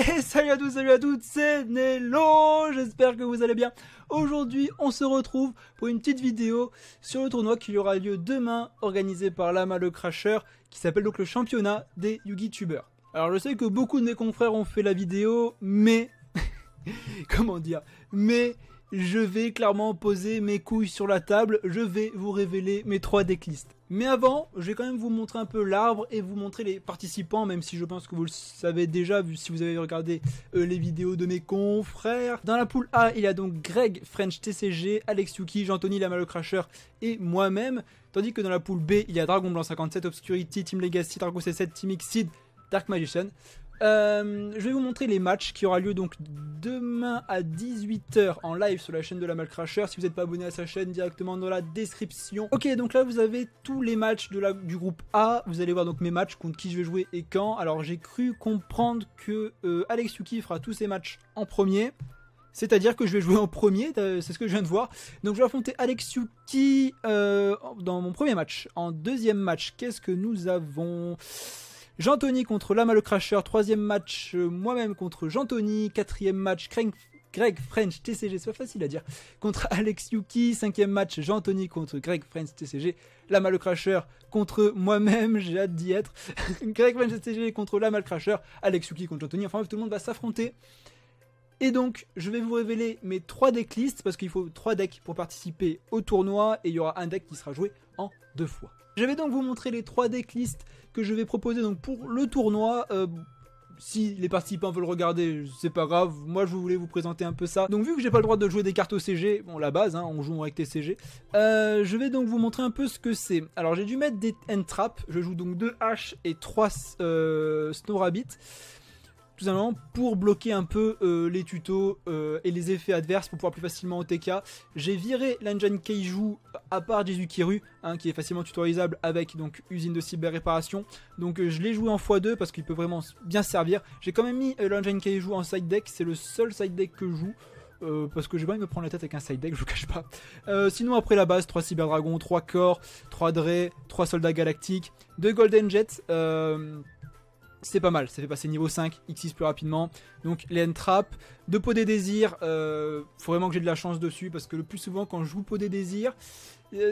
Et salut à tous, salut à toutes, c'est Nello, j'espère que vous allez bien. Aujourd'hui, on se retrouve pour une petite vidéo sur le tournoi qui aura lieu demain, organisé par Lama le Crasher, qui s'appelle donc le championnat des Yugi-tubers. Alors je sais que beaucoup de mes confrères ont fait la vidéo, mais... comment dire, mais je vais clairement poser mes couilles sur la table, je vais vous révéler mes 3 decklists. Mais avant, je vais quand même vous montrer un peu l'arbre et vous montrer les participants, même si je pense que vous le savez déjà, vu si vous avez regardé les vidéos de mes confrères. Dans la poule A, il y a donc Greg, French TCG, Alex Yuki, Jean-Tony, Lama le Crasher et moi-même. Tandis que dans la poule B, il y a Dragon Blanc 57, Obscurity, Team Legacy, Drago C7, Team Xseed, Dark Magician. Je vais vous montrer les matchs qui aura lieu donc demain à 18 h en live sur la chaîne de Lama le Crasher. Si vous n'êtes pas abonné à sa chaîne, directement dans la description. Ok, donc là vous avez tous les matchs du groupe A. Vous allez voir donc mes matchs, contre qui je vais jouer et quand. Alors j'ai cru comprendre que Alex Yuki fera tous ses matchs en premier. C'est-à-dire que je vais jouer en premier, c'est ce que je viens de voir. Donc je vais affronter Alex Yuki dans mon premier match. En deuxième match, qu'est-ce que nous avons ? Jean-Tony contre Lama le Crasher, 3e match moi-même contre Jean-Tony, 4e match Greg French TCG, c'est pas facile à dire, contre Alex Yuki, 5e match Jean-Tony contre Greg French TCG, Lama le Crasher contre moi-même, j'ai hâte d'y être, Greg French TCG contre Lama le Crasher, Alex Yuki contre Jean-Tony, enfin tout le monde va s'affronter. Et donc, je vais vous révéler mes 3 decklists, parce qu'il faut 3 decks pour participer au tournoi, et il y aura un deck qui sera joué en 2 fois. Je vais donc vous montrer les 3 decklists que je vais proposer donc pour le tournoi. Si les participants veulent regarder, c'est pas grave, moi je voulais vous présenter un peu ça. Donc vu que j'ai pas le droit de jouer des cartes au CG, bon la base, hein, on joue avec TCG, je vais donc vous montrer un peu ce que c'est. Alors j'ai dû mettre des end traps, je joue donc 2 H et 3 Snow Rabbit. Tout simplement pour bloquer un peu les tutos et les effets adverses pour pouvoir plus facilement OTK. J'ai viré l'engine Keiju à part Jizukiru, hein, qui est facilement tutorisable avec donc usine de cyber réparation. Donc je l'ai joué en x2 parce qu'il peut vraiment bien servir. J'ai quand même mis l'engine Keiju en side deck, c'est le seul side deck que je joue. Parce que j'ai pas envie de me prendre la tête avec un side deck, je vous cache pas. Sinon après la base, 3 Cyber Dragon, 3 Core, 3 Dre, 3 Soldats Galactiques, 2 Golden Jet. C'est pas mal, ça fait passer niveau 5, X6 plus rapidement. Donc les end traps, 2 pots des désirs, faut vraiment que j'ai de la chance dessus parce que le plus souvent quand je joue pot des désirs,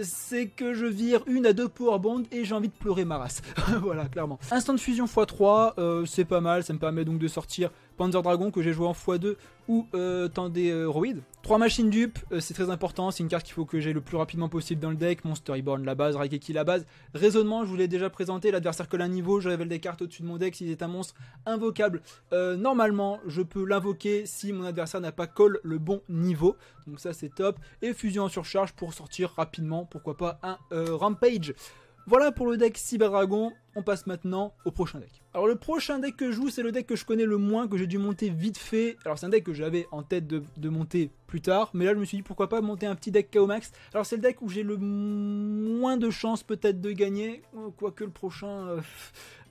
c'est que je vire 1 à 2 power bond et j'ai envie de pleurer ma race. Voilà, clairement. Instant de fusion x3, c'est pas mal, ça me permet donc de sortir Panzer Dragon que j'ai joué en x2 ou Tandéroid. 3 machines dupes, c'est très important, c'est une carte qu'il faut que j'ai le plus rapidement possible dans le deck. Monster Reborn la base, Raigeki la base. Raisonnement, je vous l'ai déjà présenté, l'adversaire colle un niveau, je révèle des cartes au-dessus de mon deck s'il est un monstre invocable. Normalement, je peux l'invoquer si mon adversaire n'a pas call le bon niveau, donc ça c'est top. Et fusion en surcharge pour sortir rapidement, pourquoi pas un Rampage. Voilà pour le deck Cyber Dragon, on passe maintenant au prochain deck. Alors le prochain deck que je joue, c'est le deck que je connais le moins, que j'ai dû monter vite fait. Alors c'est un deck que j'avais en tête de monter plus tard, mais là je me suis dit pourquoi pas monter un petit deck KO Max. Alors c'est le deck où j'ai le moins de chance peut-être de gagner, quoique le prochain,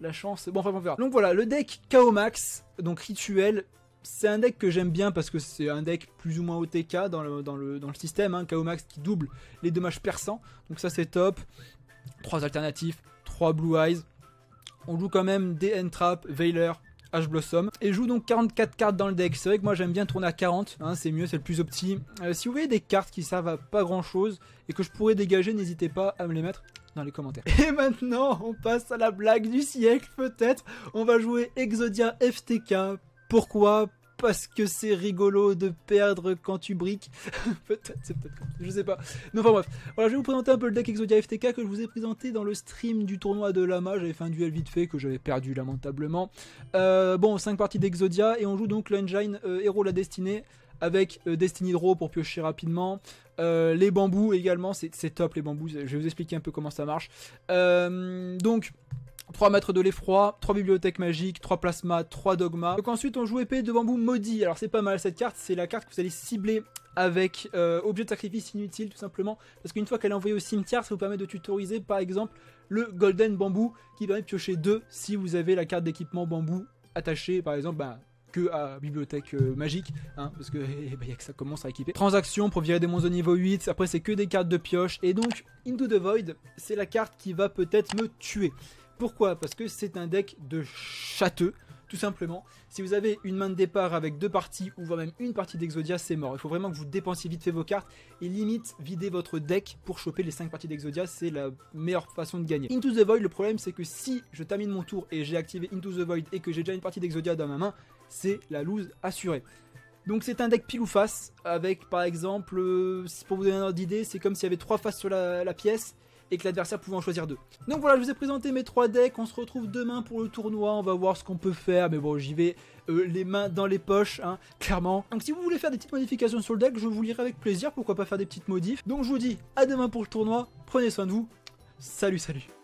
la chance, bon enfin on verra. Donc voilà, le deck KO Max, donc rituel. C'est un deck que j'aime bien parce que c'est un deck plus ou moins OTK dans le système, hein, KO Max qui double les dommages perçants, donc ça c'est top. 3 alternatifs, 3 Blue Eyes. On joue quand même des End Trap, Veiler, Ash Blossom. Et je joue donc 44 cartes dans le deck. C'est vrai que moi j'aime bien tourner à 40, hein, c'est mieux, c'est le plus opti. Si vous voyez des cartes qui servent à pas grand chose et que je pourrais dégager, n'hésitez pas à me les mettre dans les commentaires. Et maintenant, on passe à la blague du siècle peut-être. On va jouer Exodia FTK. Pourquoi ? Parce que c'est rigolo de perdre quand tu briques. Peut-être, c'est peut-être comme ça, je sais pas. Mais enfin bref, voilà, je vais vous présenter un peu le deck Exodia FTK que je vous ai présenté dans le stream du tournoi de Lama. J'avais fait un duel vite fait que j'avais perdu lamentablement. Bon, 5 parties d'Exodia et on joue donc l'engine Héros la Destinée avec Destiny Draw pour piocher rapidement. Les bambous également, c'est top les bambous, je vais vous expliquer un peu comment ça marche. Donc... 3 maîtres de l'effroi, 3 bibliothèques magiques, 3 plasmas, 3 dogmas. Donc ensuite on joue épée de bambou maudit. Alors c'est pas mal cette carte, c'est la carte que vous allez cibler avec objet de sacrifice inutile tout simplement. Parce qu'une fois qu'elle est envoyée au cimetière, ça vous permet de tutoriser par exemple le golden bambou qui permet de piocher 2 si vous avez la carte d'équipement bambou attachée par exemple que à bibliothèque magique, hein, parce que y a que ça commence à équiper. Transaction pour virer des monstres de niveau 8, après c'est que des cartes de pioche, et donc Into the Void, c'est la carte qui va peut-être me tuer. Pourquoi? Parce que c'est un deck de châteux, Tout simplement, si vous avez une main de départ avec 2 parties ou voire même une partie d'Exodia, c'est mort. Il faut vraiment que vous dépensiez vite fait vos cartes et limite vider votre deck pour choper les 5 parties d'Exodia, c'est la meilleure façon de gagner. Into the Void, le problème c'est que si je termine mon tour et j'ai activé Into the Void et que j'ai déjà une partie d'Exodia dans ma main, c'est la lose assurée. Donc c'est un deck pile ou face, avec par exemple, pour vous donner un ordre d'idée, c'est comme s'il y avait 3 faces sur la pièce, et que l'adversaire pouvait en choisir 2. Donc voilà, je vous ai présenté mes 3 decks, on se retrouve demain pour le tournoi, on va voir ce qu'on peut faire, mais bon j'y vais les mains dans les poches, hein, clairement. Donc si vous voulez faire des petites modifications sur le deck, je vous lirai avec plaisir, pourquoi pas faire des petites modifs. Donc je vous dis à demain pour le tournoi, prenez soin de vous, salut salut.